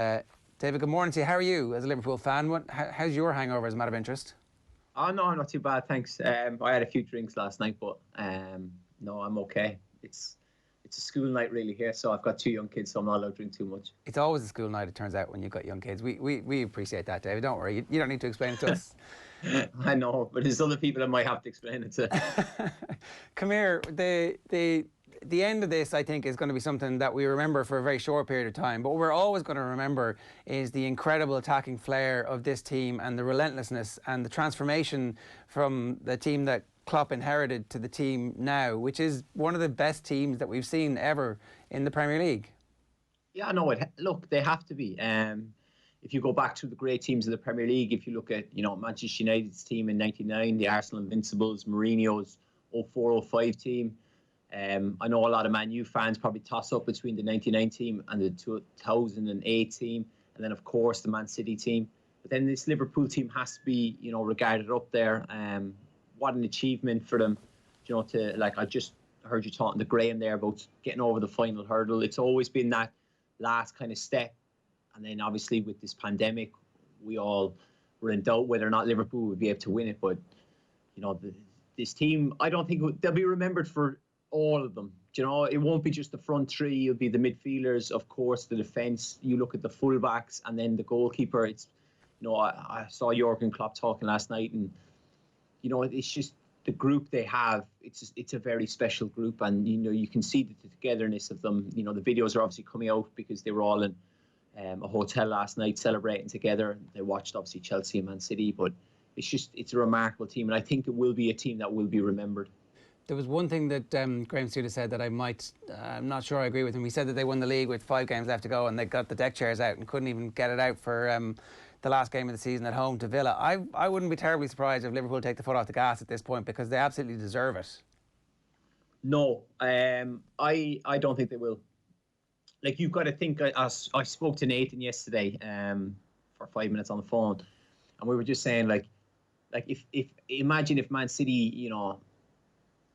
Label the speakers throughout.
Speaker 1: Uh, David, good morning to you. How are you as a Liverpool fan? How's your hangover as a matter of interest?
Speaker 2: Oh no, not too bad, thanks. I had a few drinks last night, but no, I'm okay. It's a school night really here, so I've got two young kids, so I'm not allowed to drink too much.
Speaker 1: It's always a school night, it turns out, when you've got young kids. We appreciate that, David. Don't worry. You don't need to explain it to us.
Speaker 2: I know, but there's other people that might have to explain it to.
Speaker 1: Come here. The end of this, I think, is going to be something that we remember for a very short period of time. But what we're always going to remember is the incredible attacking flair of this team and the relentlessness and the transformation from the team that Klopp inherited to the team now, which is one of the best teams that we've seen ever in the Premier League.
Speaker 2: Yeah, no, look, they have to be. If you go back to the great teams of the Premier League, if you look at, Manchester United's team in '99, the Arsenal Invincibles, Mourinho's 04-05 team. I know a lot of Man U fans probably toss up between the '99 team and the 2008 team, and then of course the Man City team. But then this Liverpool team has to be, regarded up there. What an achievement for them, I just heard you talking to Graham there about getting over the final hurdle. It's always been that last kind of step, and then obviously with this pandemic, we all were in doubt whether or not Liverpool would be able to win it. But this team, I don't think they'll be remembered for all of them. It won't be just the front three. It'll be the midfielders, of course, the defence. You look at the fullbacks, and then the goalkeeper. It's, I saw Jurgen Klopp talking last night, and it's just the group they have. It's a very special group, and you can see the togetherness of them. The videos are obviously coming out because they were all in a hotel last night celebrating together. They watched obviously Chelsea and Man City, but it's a remarkable team, and I think it will be a team that will be remembered.
Speaker 1: There was one thing that Graham Studer said that I'm not sure I agree with him. He said that they won the league with 5 games left to go and they got the deck chairs out and couldn't even get it out for the last game of the season at home to Villa. I wouldn't be terribly surprised if Liverpool take the foot off the gas at this point because they absolutely deserve it.
Speaker 2: No, I don't think they will. Like, you've got to think, I spoke to Nathan yesterday for 5 minutes on the phone, and we were just saying, like if imagine if Man City,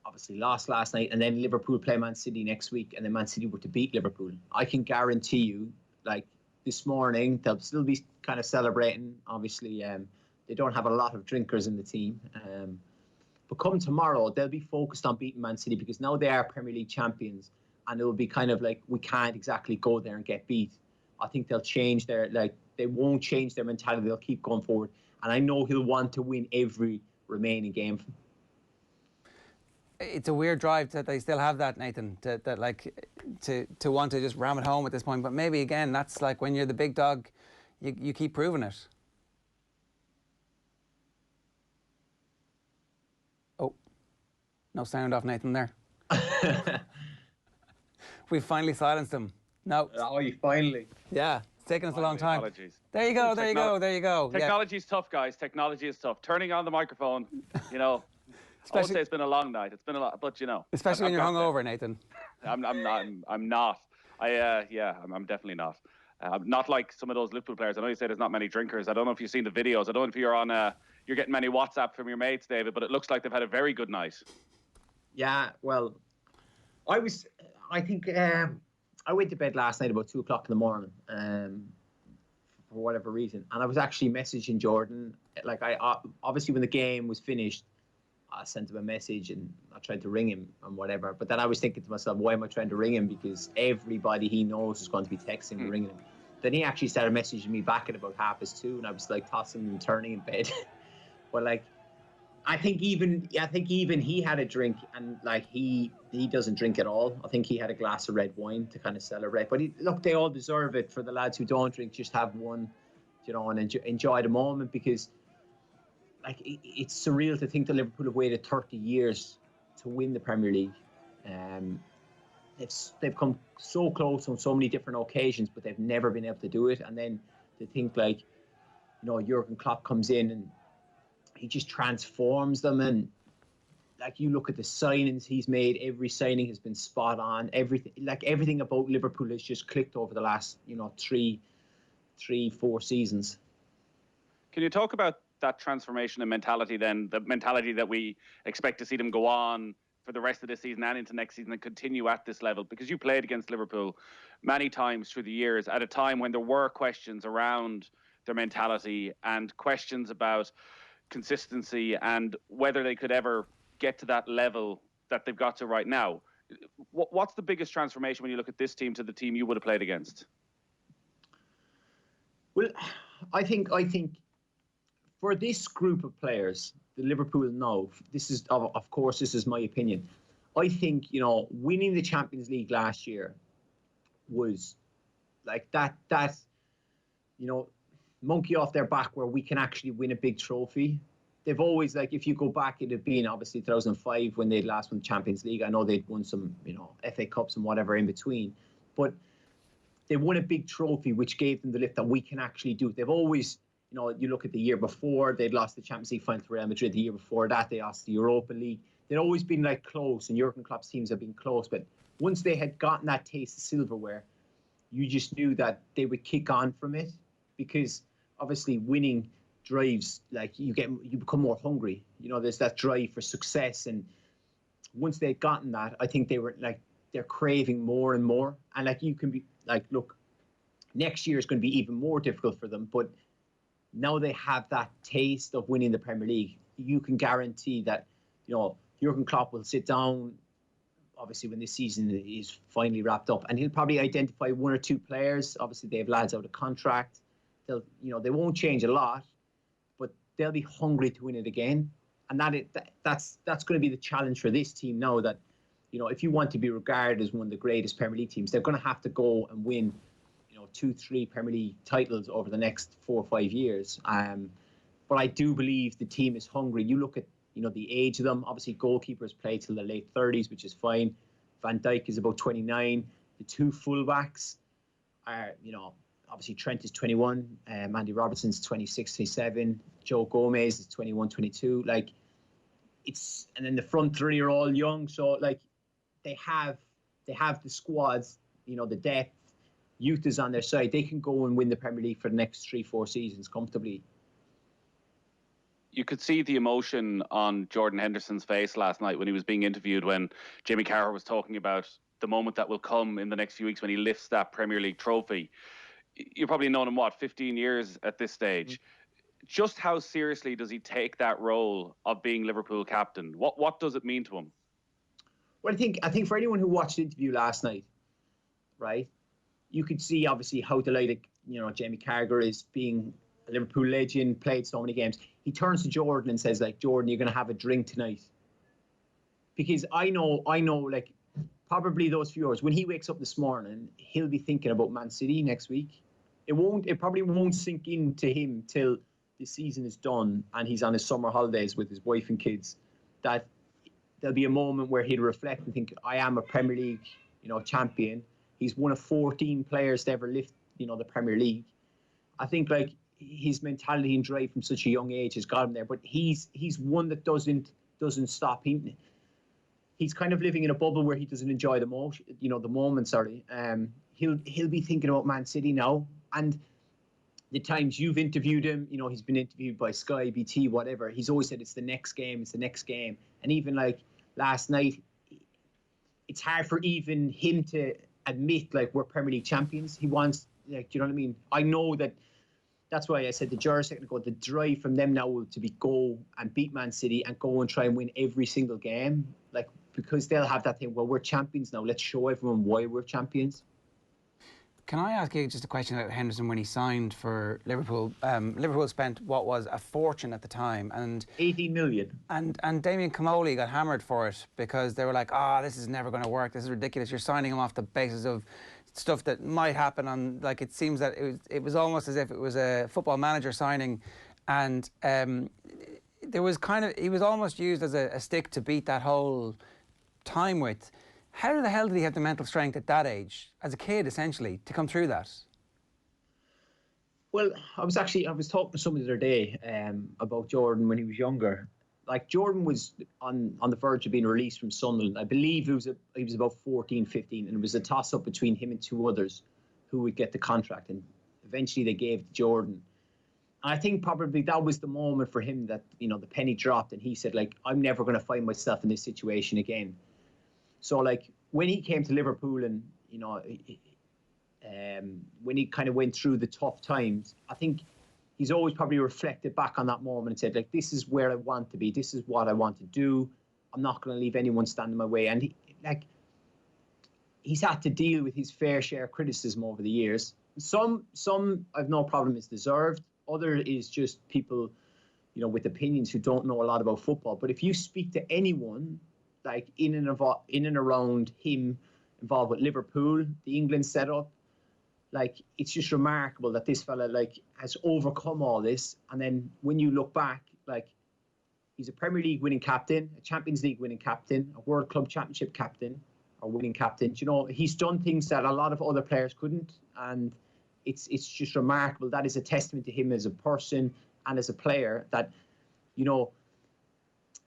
Speaker 2: obviously lost last night, and then Liverpool play Man City next week, and then Man City were to beat Liverpool. I can guarantee you, like this morning, they'll still be kind of celebrating. Obviously, they don't have a lot of drinkers in the team. But come tomorrow, they'll be focused on beating Man City because now they are Premier League champions, and it will be kind of like, we can't exactly go there and get beat. I think they'll change they won't change their mentality. They'll keep going forward. And I know he'll want to win every remaining game.
Speaker 1: It's a weird drive that they still have that, Nathan, to want to just ram it home at this point. But maybe, again, that's like when you're the big dog, you keep proving it. Oh, no sound off Nathan there. We've finally silenced him. No.
Speaker 2: Oh, you finally?
Speaker 1: Yeah, it's taken us a long time.
Speaker 3: Apologies.
Speaker 1: There you go, there you go, there you go.
Speaker 3: Technology is tough, guys. Technology is tough. Turning on the microphone, I would say it's been a long night. It's been a lot, but
Speaker 1: especially when you're hungover, Nathan.
Speaker 3: I'm not. I'm definitely not. I'm not like some of those Liverpool players. I know you say there's not many drinkers. I don't know if you've seen the videos. I don't know if you're getting many WhatsApp from your mates, David, but it looks like they've had a very good night.
Speaker 2: Yeah, well, I went to bed last night about 2 o'clock in the morning, for whatever reason, and I was actually messaging Jordan. Like, I obviously when the game was finished, I sent him a message and I tried to ring him and whatever. But then I was thinking to myself, why am I trying to ring him? Because everybody he knows is going to be texting and ringing him. Then he actually started messaging me back at about 2:30, and I was like tossing and turning in bed. But like, I think even he had a drink, and like he doesn't drink at all. I think he had a glass of red wine to kind of celebrate. But look, they all deserve it. For the lads who don't drink, just have one, and enjoy the moment, because like it's surreal to think that Liverpool have waited 30 years to win the Premier League. They've come so close on so many different occasions, but they've never been able to do it. And then to think like, Jurgen Klopp comes in and he just transforms them. And like, you look at the signings he's made, every signing has been spot on. Everything about Liverpool has just clicked over the last, 3-4 seasons.
Speaker 3: Can you talk about that transformation and mentality then, the mentality that we expect to see them go on for the rest of this season and into next season and continue at this level? Because you played against Liverpool many times through the years at a time when there were questions around their mentality and questions about consistency and whether they could ever get to that level that they've got to right now. What's the biggest transformation when you look at this team to the team you would have played against?
Speaker 2: Well, I think for this group of players, the Liverpool now, this is, of course, this is my opinion. I think, winning the Champions League last year was like that, monkey off their back where we can actually win a big trophy. They've always, like, if you go back, it'd have been obviously 2005 when they'd last won the Champions League. I know they'd won some, FA Cups and whatever in between, but they won a big trophy, which gave them the lift that we can actually do it. They've always, you look at the year before, they'd lost the Champions League final to Real Madrid. The year before that, they lost the Europa League. They'd always been like close, and Jurgen Klopp's teams have been close. But once they had gotten that taste of silverware, you just knew that they would kick on from it, because obviously winning drives, like, you become more hungry. There's that drive for success, and once they'd gotten that, I think they were like, they're craving more and more. And like, you can be like, look, next year is going to be even more difficult for them, but now they have that taste of winning the Premier League. You can guarantee that, Jurgen Klopp will sit down, obviously, when this season is finally wrapped up, and he'll probably identify one or two players. Obviously, they have lads out of contract. They'll, they won't change a lot, but they'll be hungry to win it again. And that's going to be the challenge for this team now, that, if you want to be regarded as one of the greatest Premier League teams, they're going to have to go and win 2-3 Premier League titles over the next 4 or 5 years. But I do believe the team is hungry. You look at, the age of them. Obviously, goalkeepers play till the late 30s, which is fine. Van Dijk is about 29. The two fullbacks are, obviously Trent is 21. Andy Robertson's 26, 27. Joe Gomez is 21, 22. Like, and then the front three are all young. So, like, they have the squads, the depth. Youth is on their side. They can go and win the Premier League for the next 3-4 seasons comfortably.
Speaker 3: You could see the emotion on Jordan Henderson's face last night when he was being interviewed, when Jamie Carragher was talking about the moment that will come in the next few weeks when he lifts that Premier League trophy. You've probably known him, 15 years at this stage. Mm-hmm. Just how seriously does he take that role of being Liverpool captain? What does it mean to him?
Speaker 2: Well, I think for anyone who watched the interview last night, right, you could see obviously how delighted, Jamie Carragher is, being a Liverpool legend, played so many games. He turns to Jordan and says, like, Jordan, you're going to have a drink tonight. Because I know, like, probably those few hours, when he wakes up this morning, he'll be thinking about Man City next week. It probably won't sink into him till the season is done and he's on his summer holidays with his wife and kids, that there'll be a moment where he'll reflect and think, I am a Premier League, champion. He's one of 14 players to ever lift, the Premier League. I think, like, his mentality and drive from such a young age has got him there. But he's one that doesn't stop. He's kind of living in a bubble where he doesn't enjoy the moment. Sorry. He'll be thinking about Man City now. And the times you've interviewed him, he's been interviewed by Sky, BT, whatever. He's always said it's the next game. It's the next game. And even like last night, it's hard for even him to admit, like, we're Premier League champions. He wants, like, do you know what I mean? I know that's why I said the Jurors second ago, the drive from them now to be go and beat Man City and go and try and win every single game, like, because they'll have that thing, well, we're champions now. Let's show everyone why we're champions.
Speaker 1: Can I ask you just a question about Henderson when he signed for Liverpool? Liverpool spent what was a fortune at the time, and
Speaker 2: 18 million.
Speaker 1: And Damien Comolli got hammered for it because they were like, this is never going to work. This is ridiculous. You're signing him off the basis of stuff that might happen on, like, it seems that it was almost as if it was a football manager signing, and there was he was almost used as a stick to beat that whole time with. How the hell did he have the mental strength at that age, as a kid, essentially, to come through that?
Speaker 2: Well, I was talking to somebody the other day about Jordan when he was younger. Like, Jordan was on the verge of being released from Sunderland. I believe he was about 14, 15, and it was a toss-up between him and two others who would get the contract. And eventually they gave it to Jordan. I think probably that was the moment for him that, you know, the penny dropped and he said, like, I'm never going to find myself in this situation again. So, like, when he came to Liverpool and, you know, when he kind of went through the tough times, I think he's always probably reflected back on that moment and said, like, this is where I want to be. This is what I want to do. I'm not going to leave anyone stand in my way. And, he's had to deal with his fair share of criticism over the years. Some I've no problem is deserved. Other is just people, you know, with opinions who don't know a lot about football. But if you speak to anyone, like in and around him, involved with Liverpool, the England setup, like, it's just remarkable that this fella, like, has overcome all this. And then when you look back, like, he's a Premier League winning captain, a Champions League winning captain, a World Club Championship captain, or winning captain. You know, he's done things that a lot of other players couldn't, and it's just remarkable. That is a testament to him as a person and as a player, that, you know,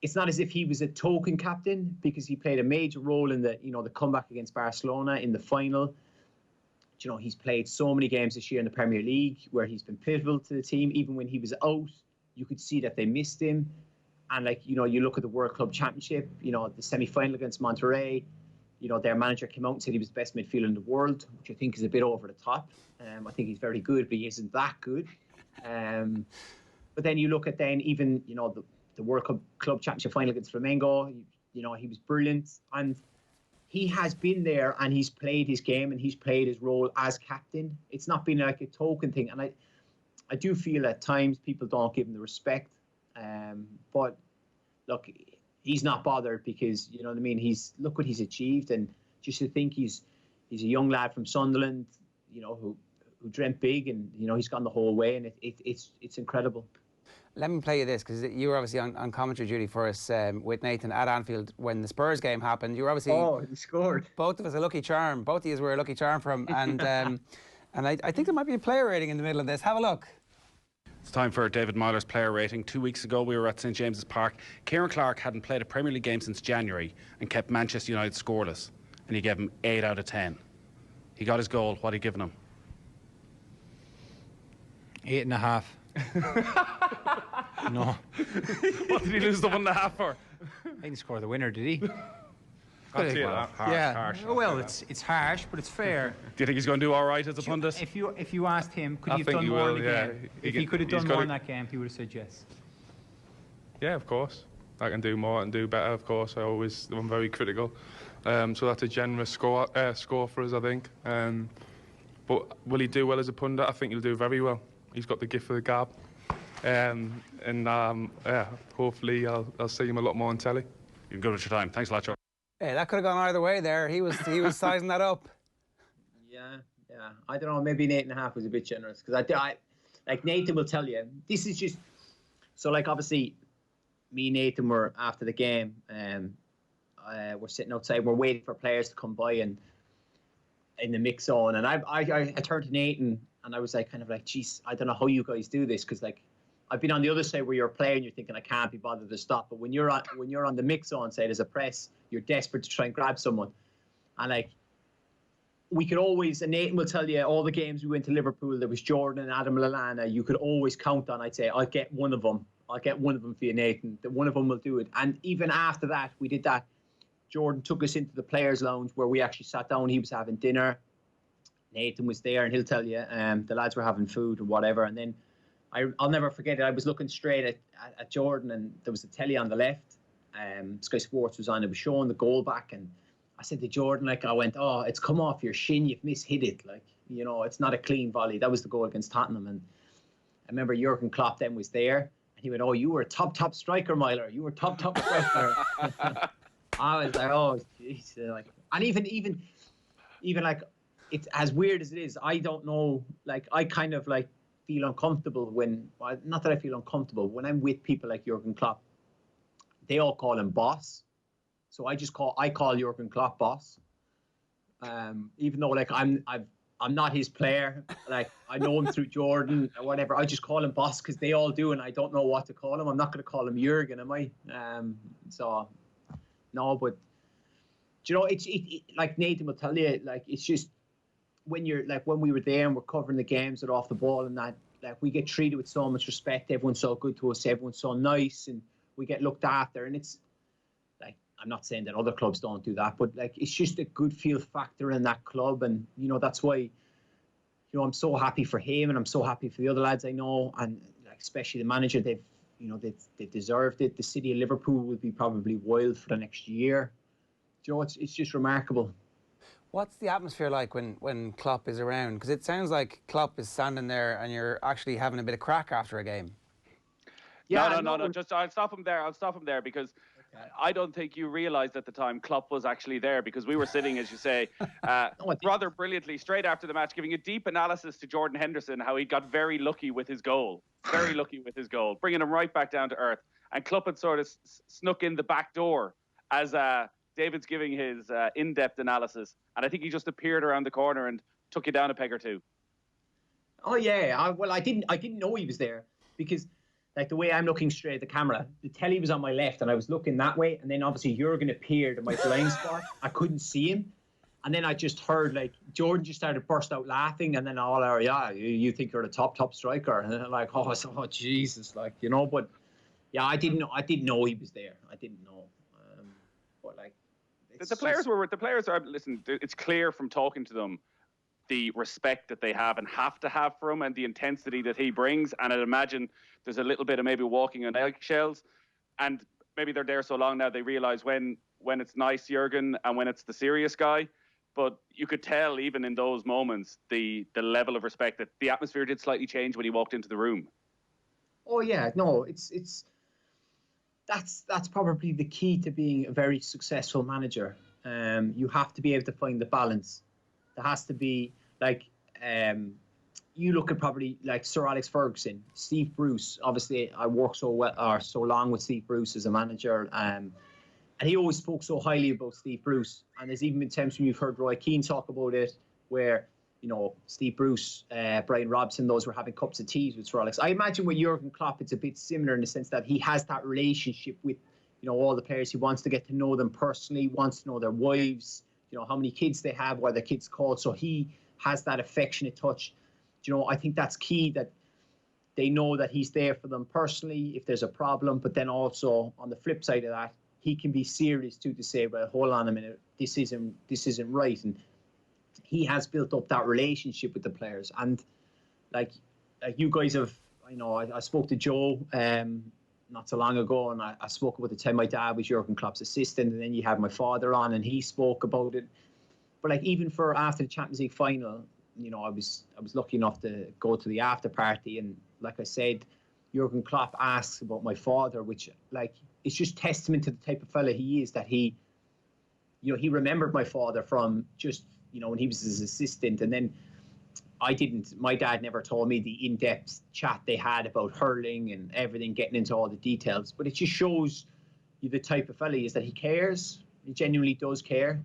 Speaker 2: it's not as if he was a token captain, because he played a major role in the, you know, the comeback against Barcelona in the final. You know, he's played so many games this year in the Premier League where he's been pivotal to the team. Even when he was out, you could see that they missed him. And, like, you know, you look at the World Club Championship, you know, the semi-final against Monterrey, you know, their manager came out and said he was the best midfielder in the world, which I think is a bit over the top. I think he's very good, but he isn't that good. But then you look at then even, you know, the World Club Championship final against Flamengo, you know, he was brilliant. And he has been there and he's played his game and he's played his role as captain. It's not been like a token thing. And I do feel at times people don't give him the respect. But look, he's not bothered, because, you know what I mean, look what he's achieved. And just to think he's a young lad from Sunderland, you know, who dreamt big, and, you know, he's gone the whole way, and it's incredible.
Speaker 1: Let me play you this, because you were obviously on commentary duty for us with Nathan at Anfield when the Spurs game happened. You were obviously...
Speaker 2: Oh, he scored.
Speaker 1: Both of us a lucky charm. Both of you were a lucky charm from him. And I think there might be a player rating in the middle of this. Have a look.
Speaker 4: It's time for David Meyler's player rating. 2 weeks ago, we were at St James's Park. Kieran Clark hadn't played a Premier League game since January and kept Manchester United scoreless. And he gave him 8 out of 10. He got his goal. What are you giving him?
Speaker 5: 8.5. No.
Speaker 4: What did he lose the 1.5 for?
Speaker 5: He didn't score the winner, did he?
Speaker 4: Harsh,
Speaker 5: yeah.
Speaker 4: harsh.
Speaker 5: Well, it's harsh, but it's fair.
Speaker 4: Do you think he's going to do all right as a pundit?
Speaker 5: If you asked him, could he have done more in the game? If he could have done more in that game, he would have said yes.
Speaker 6: Yeah, of course. I can do more and do better, of course. I'm very critical. So that's a generous score for us, I think. But will he do well as a pundit? I think he'll do very well. He's got the gift of the gab. Hopefully I'll see him a lot more on telly.
Speaker 4: You're good with your time. Thanks a lot, George.
Speaker 1: Hey, that could have gone either way there. He was sizing that up.
Speaker 2: Yeah. I don't know. Maybe an 8.5 was a bit generous, because I like Nathan will tell you. This is just so, like, obviously, me and Nathan were after the game, we're sitting outside. We're waiting for players to come by and in the mix zone. And I turned to Nathan and I was like, kind of like, geez, I don't know how you guys do this, because, like, I've been on the other side where you're playing, you're thinking I can't be bothered to stop. But when you're on the mix zone side as a press, you're desperate to try and grab someone. And, like, we could always, and Nathan will tell you, all the games we went to Liverpool, there was Jordan and Adam Lallana, you could always count on. I'd say, I'll get one of them for you, Nathan. That one of them will do it. And even after that, we did that. Jordan took us into the players' lounge where we actually sat down. He was having dinner. Nathan was there, and he'll tell you, the lads were having food or whatever. And then I'll never forget it. I was looking straight at Jordan, and there was a telly on the left. Sky Sports was on. It was showing the goal back, and I said to Jordan, like, I went, oh, it's come off your shin. You've mishit it. Like, you know, it's not a clean volley. That was the goal against Tottenham. And I remember Jurgen Klopp then was there, and he went, oh, you were a top striker, Meyler. You were top striker. I was like, oh, jeez. Like, and even like, it's as weird as it is. I don't know. Like, I kind of like feel uncomfortable not that I feel uncomfortable, when I'm with people like Jurgen Klopp. They all call him boss, so I call Jurgen Klopp boss. Even though, like, I'm not his player. Like, I know him through Jordan or whatever. I just call him boss because they all do, and I don't know what to call him. I'm not going to call him Jurgen, am I? So no, but you know, it's like Nathan will tell you, like, it's just when you're like, when we were there and we're covering the games that are off the ball and that, like we get treated with so much respect. Everyone's so good to us. Everyone's so nice, and we get looked after. And it's like, I'm not saying that other clubs don't do that, but like it's just a good feel factor in that club, and that's why I'm so happy for him, and I'm so happy for the other lads I know, and like especially the manager. They've deserved it. The city of Liverpool will be probably wild for the next year. It's just remarkable.
Speaker 1: What's the atmosphere like when Klopp is around? Because it sounds like Klopp is standing there and you're actually having a bit of crack after a game.
Speaker 3: Yeah, no. Just I'll stop him there because I don't think you realised at the time Klopp was actually there, because we were sitting, as you say, rather brilliantly straight after the match, giving a deep analysis to Jordan Henderson, how he got very lucky with his goal, bringing him right back down to earth. And Klopp had sort of snuck in the back door as David's giving his in-depth analysis, and I think he just appeared around the corner and took you down a peg or two.
Speaker 2: Oh yeah, I didn't know he was there, because like the way I'm looking straight at the camera, the telly was on my left and I was looking that way, and then obviously Jurgen appeared in my blind spot. I couldn't see him, and then I just heard like Jordan just started to burst out laughing, and then all our you think you're the top striker, and then I'm like, oh Jesus, like but yeah, I didn't know he was there. I didn't know, but like.
Speaker 3: The players are listen. It's clear from talking to them the respect that they have and have to have for him, and the intensity that he brings. And I'd imagine there's a little bit of maybe walking on eggshells, and maybe they're there so long now they realise when it's nice Jurgen and when it's the serious guy. But you could tell even in those moments the level of respect, that the atmosphere did slightly change when he walked into the room.
Speaker 2: Oh yeah, no, it's. That's probably the key to being a very successful manager. You have to be able to find the balance. There has to be like you look at probably like Sir Alex Ferguson, Steve Bruce. Obviously, I worked so long with Steve Bruce as a manager, and he always spoke so highly about Steve Bruce. And there's even been times when you've heard Roy Keane talk about it, where Steve Bruce, Brian Robson, those were having cups of tea with Sir Alex. I imagine with Jurgen Klopp, it's a bit similar in the sense that he has that relationship with, all the players. He wants to get to know them personally, wants to know their wives, how many kids they have, what their kids called. So he has that affectionate touch. I think that's key, that they know that he's there for them personally if there's a problem. But then also on the flip side of that, he can be serious too, to say, well, hold on a minute, this isn't right. And he has built up that relationship with the players. And like you guys have, I spoke to Joe not so long ago, and I spoke about the time my dad was Jurgen Klopp's assistant, and then you had my father on and he spoke about it. But like even for after the Champions League final, I was lucky enough to go to the after party, and like I said, Jurgen Klopp asks about my father, which like it's just testament to the type of fella he is, that he remembered my father from just when he was his assistant. And then my dad never told me the in-depth chat they had about hurling and everything, getting into all the details. But it just shows you the type of fella he is, that he cares. He genuinely does care.